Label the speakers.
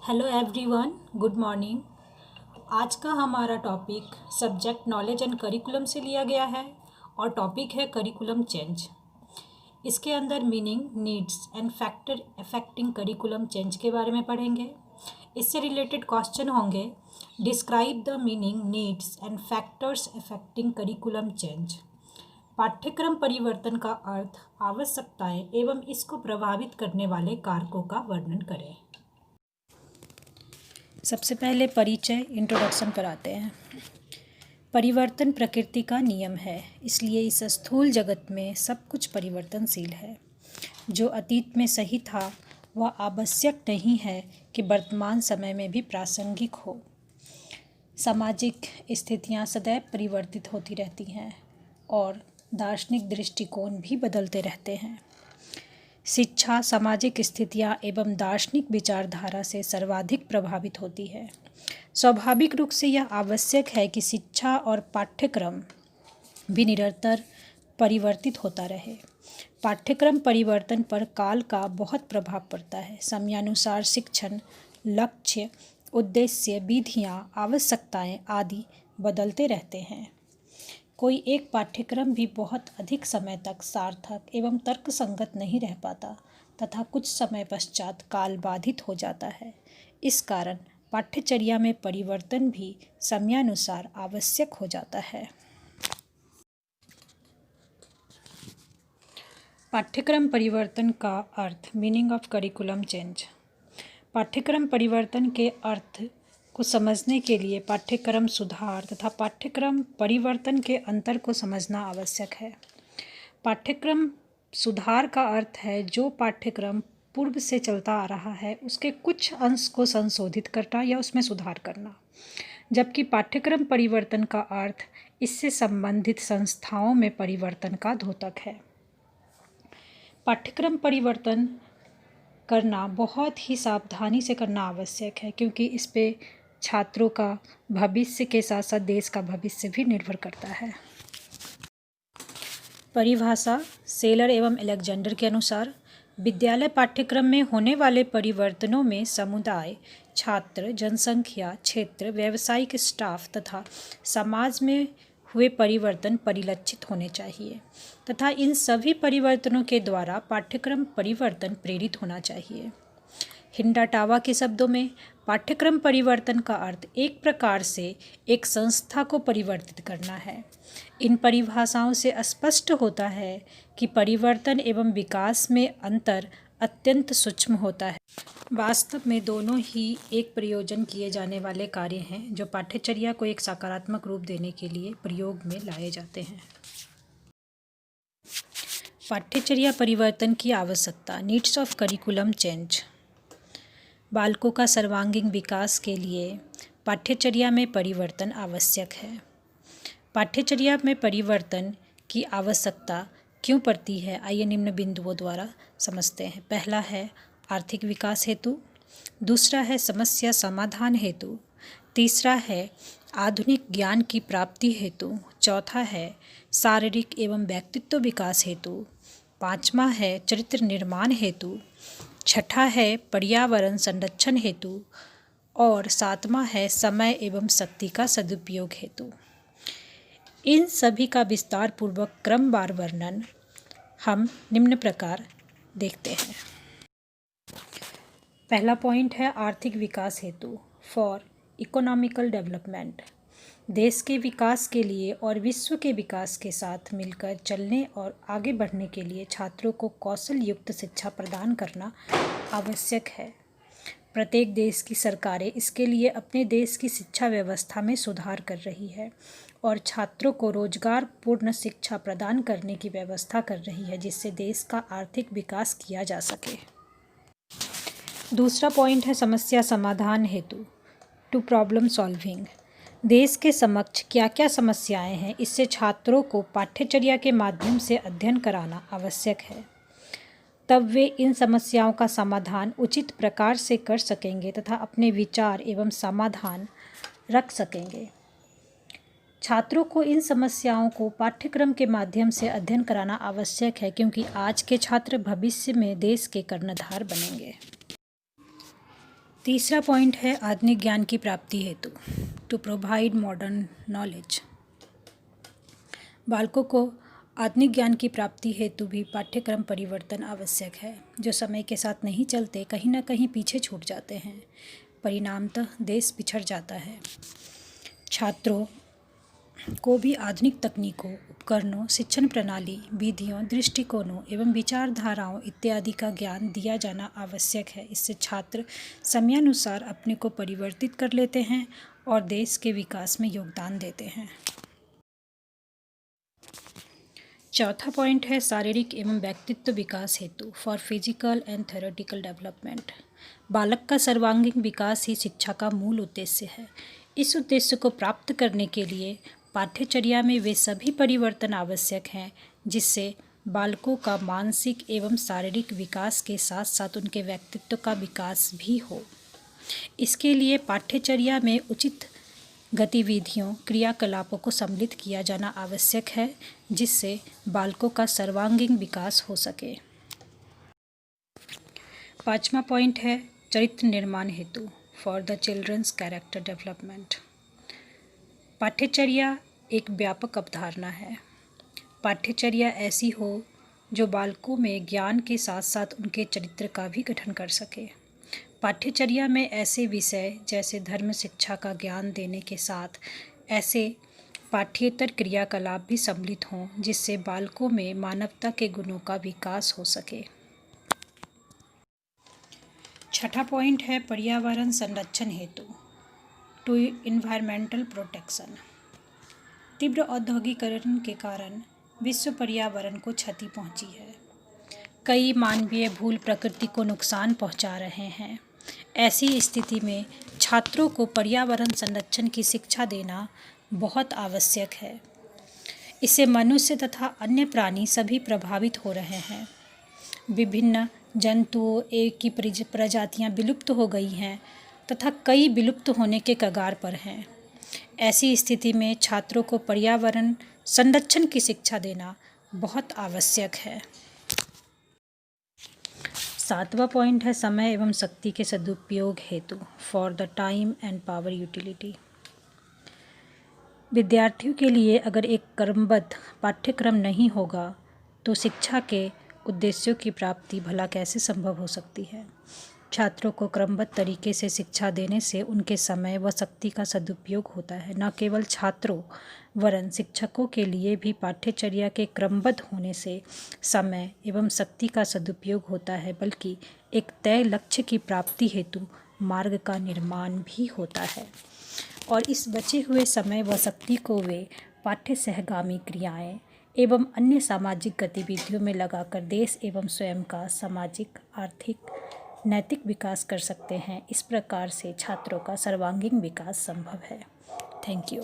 Speaker 1: Hello everyone, good morning. आज का हमारा topic subject knowledge and curriculum से लिया गया है और टॉपिक है करिकुलम चेंज। इसके अंदर meaning, needs and factor affecting curriculum change के बारे में पढ़ेंगे। इससे रिलेटेड क्वेश्चन होंगे, describe the meaning, needs and factors affecting curriculum change. पाठ्यक्रम परिवर्तन का अर्थ, आवश्यकताएं एवं इसको प्रभावित करने वाले कारकों का वर्णन करें। सबसे पहले परिचय, इंट्रोडक्शन पर आते हैं। परिवर्तन प्रकृति का नियम है, इसलिए इस स्थूल जगत में सब कुछ परिवर्तनशील है। जो अतीत में सही था वह आवश्यक नहीं है कि वर्तमान समय में भी प्रासंगिक हो। सामाजिक स्थितियां सदैव परिवर्तित होती रहती हैं और दार्शनिक दृष्टिकोण भी बदलते रहते हैं। शिक्षा सामाजिक स्थितियां एवं दार्शनिक विचारधारा से सर्वाधिक प्रभावित होती है। स्वाभाविक रूप से यह आवश्यक है कि शिक्षा और पाठ्यक्रम भी निरंतर परिवर्तित होता रहे। पाठ्यक्रम परिवर्तन पर काल का बहुत प्रभाव पड़ता है। समयानुसार शिक्षण, लक्ष्य, उद्देश्य, विधियां, आवश्यकताएं आदि बदलते रहते हैं। कोई एक पाठ्यक्रम भी बहुत अधिक समय तक सार्थक एवं तर्कसंगत नहीं रह पाता तथा कुछ समय पश्चात काल बाधित हो जाता है। इस कारण पाठ्यचर्या में परिवर्तन भी समयानुसार आवश्यक हो जाता है। पाठ्यक्रम परिवर्तन का अर्थ, मीनिंग ऑफ करिकुलम चेंज। पाठ्यक्रम परिवर्तन के अर्थ को समझने के लिए पाठ्यक्रम सुधार तथा पाठ्यक्रम परिवर्तन के अंतर को समझना आवश्यक है। पाठ्यक्रम सुधार का अर्थ है जो पाठ्यक्रम पूर्व से चलता आ रहा है उसके कुछ अंश को संशोधित करना या उसमें सुधार करना, जबकि पाठ्यक्रम परिवर्तन का अर्थ इससे संबंधित संस्थाओं में परिवर्तन का द्योतक है। पाठ्यक्रम परिवर्तन करना बहुत ही सावधानी से करना आवश्यक है, क्योंकि इस पे छात्रों का भविष्य के साथ साथ देश का भविष्य भी निर्भर करता है। परिभाषा सेलर एवं अलेक्जेंडर के अनुसार, विद्यालय पाठ्यक्रम में होने वाले परिवर्तनों में समुदाय, छात्र, जनसंख्या, क्षेत्र, व्यावसायिक स्टाफ तथा समाज में हुए परिवर्तन परिलक्षित होने चाहिए तथा इन सभी परिवर्तनों के द्वारा पाठ्यक्रम परिवर्तन प्रेरित होना चाहिए। हिंडाटावा के शब्दों में पाठ्यक्रम परिवर्तन का अर्थ एक प्रकार से एक संस्था को परिवर्तित करना है। इन परिभाषाओं से स्पष्ट होता है कि परिवर्तन एवं विकास में अंतर अत्यंत सूक्ष्म होता है। वास्तव में दोनों ही एक प्रयोजन किए जाने वाले कार्य हैं जो पाठ्यचर्या को एक सकारात्मक रूप देने के लिए प्रयोग में लाए जाते हैं। पाठ्यचर्या परिवर्तन की आवश्यकता, नीड्स ऑफ करिकुलम चेंज। बालकों का सर्वांगीण विकास के लिए पाठ्यचर्या में परिवर्तन आवश्यक है। पाठ्यचर्या में परिवर्तन की आवश्यकता क्यों पड़ती है, आइए निम्न बिंदुओं द्वारा समझते हैं। पहला है आर्थिक विकास हेतु, दूसरा है समस्या समाधान हेतु, तीसरा है आधुनिक ज्ञान की प्राप्ति हेतु, चौथा है शारीरिक एवं व्यक्तित्व विकास हेतु, पांचवा है चरित्र निर्माण हेतु, छठा है पर्यावरण संरक्षण हेतु और सातवां है समय एवं शक्ति का सदुपयोग हेतु। इन सभी का विस्तार पूर्वक क्रमवार वर्णन हम निम्न प्रकार देखते हैं। पहला पॉइंट है आर्थिक विकास हेतु, फॉर इकोनॉमिकल डेवलपमेंट। देश के विकास के लिए और विश्व के विकास के साथ मिलकर चलने और आगे बढ़ने के लिए छात्रों को कौशल युक्त शिक्षा प्रदान करना आवश्यक है। प्रत्येक देश की सरकारें इसके लिए अपने देश की शिक्षा व्यवस्था में सुधार कर रही है और छात्रों को रोजगार पूर्ण शिक्षा प्रदान करने की व्यवस्था कर रही है, जिससे देश का आर्थिक विकास किया जा सके। दूसरा पॉइंट है समस्या समाधान हेतु, टू प्रॉब्लम सॉल्विंग। देश के समक्ष क्या क्या समस्याएं हैं, इससे छात्रों को पाठ्यचर्या के माध्यम से अध्ययन कराना आवश्यक है। तब वे इन समस्याओं का समाधान उचित प्रकार से कर सकेंगे तथा अपने विचार एवं समाधान रख सकेंगे। छात्रों को इन समस्याओं को पाठ्यक्रम के माध्यम से अध्ययन कराना आवश्यक है, क्योंकि आज के छात्र भविष्य में देश के कर्णधार बनेंगे। तीसरा पॉइंट है आधुनिक ज्ञान की प्राप्ति हेतु, टू प्रोवाइड मॉडर्न नॉलेज। बालकों को आधुनिक ज्ञान की प्राप्ति हेतु भी पाठ्यक्रम परिवर्तन आवश्यक है, जो समय के साथ नहीं चलते कहीं ना कहीं पीछे छूट जाते हैं। परिणामतः देश पिछड़ जाता है। छात्रों को भी आधुनिक तकनीकों, उपकरणों, शिक्षण प्रणाली, विधियों, दृष्टिकोणों एवं विचारधाराओं इत्यादि का ज्ञान दिया जाना आवश्यक है। इससे छात्र समयानुसार अपने को परिवर्तित कर लेते हैं और देश के विकास में योगदान देते हैं। चौथा पॉइंट है शारीरिक एवं व्यक्तित्व विकास हेतु, for physical and theoretical development. बालक का सर्वांगीण विकास ही शिक्षा का मूल उद्देश्य है। इस उद्देश्य को प्राप्त करने के लिए पाठ्यचर्या में वे सभी परिवर्तन आवश्यक हैं जिससे बालकों का मानसिक एवं शारीरिक विकास के साथ साथ उनके व्यक्तित्व का विकास भी हो। इसके लिए पाठ्यचर्या में उचित गतिविधियों, क्रियाकलापों को सम्मिलित किया जाना आवश्यक है जिससे बालकों का सर्वांगीण विकास हो सके। पांचवा पॉइंट है चरित्र निर्माण हेतु, for the children's character development. पाठ्यचर्या एक व्यापक अवधारणा है। पाठ्यचर्या ऐसी हो जो बालकों में ज्ञान के साथ साथ उनके चरित्र का भी गठन कर सके। पाठ्यचर्या में ऐसे विषय जैसे धर्म शिक्षा का ज्ञान देने के साथ ऐसे पाठ्येतर क्रियाकलाप भी सम्मिलित हों जिससे बालकों में मानवता के गुणों का विकास हो सके। छठा पॉइंट है पर्यावरण संरक्षण हेतु, टू इन्वायरमेंटल प्रोटेक्शन। तीव्र औद्योगिकरण के कारण विश्व पर्यावरण को क्षति पहुंची है। कई मानवीय भूल प्रकृति को नुकसान पहुंचा रहे हैं। ऐसी स्थिति में छात्रों को पर्यावरण संरक्षण की शिक्षा देना बहुत आवश्यक है। इससे मनुष्य तथा अन्य प्राणी सभी प्रभावित हो रहे हैं। विभिन्न जंतुओं की प्रजातियां विलुप्त हो गई हैं तथा कई विलुप्त होने के कगार पर हैं। ऐसी स्थिति में छात्रों को पर्यावरण संरक्षण की शिक्षा देना बहुत आवश्यक है। सातवां पॉइंट है समय एवं शक्ति के सदुपयोग हेतु, for the time and power utility. विद्यार्थियों के लिए अगर एक क्रमबद्ध पाठ्यक्रम नहीं होगा तो शिक्षा के उद्देश्यों की प्राप्ति भला कैसे संभव हो सकती है। छात्रों को क्रमबद्ध तरीके से शिक्षा देने से उनके समय व शक्ति का सदुपयोग होता है। न केवल छात्रों वरन शिक्षकों के लिए भी पाठ्यचर्या के क्रमबद्ध होने से समय एवं शक्ति का सदुपयोग होता है, बल्कि एक तय लक्ष्य की प्राप्ति हेतु मार्ग का निर्माण भी होता है और इस बचे हुए समय व शक्ति को वे पाठ्य सहगामी क्रियाएं एवं अन्य सामाजिक गतिविधियों में लगाकर देश एवं स्वयं का सामाजिक, आर्थिक, नैतिक विकास कर सकते हैं। इस प्रकार से छात्रों का सर्वांगीण विकास संभव है। Thank you.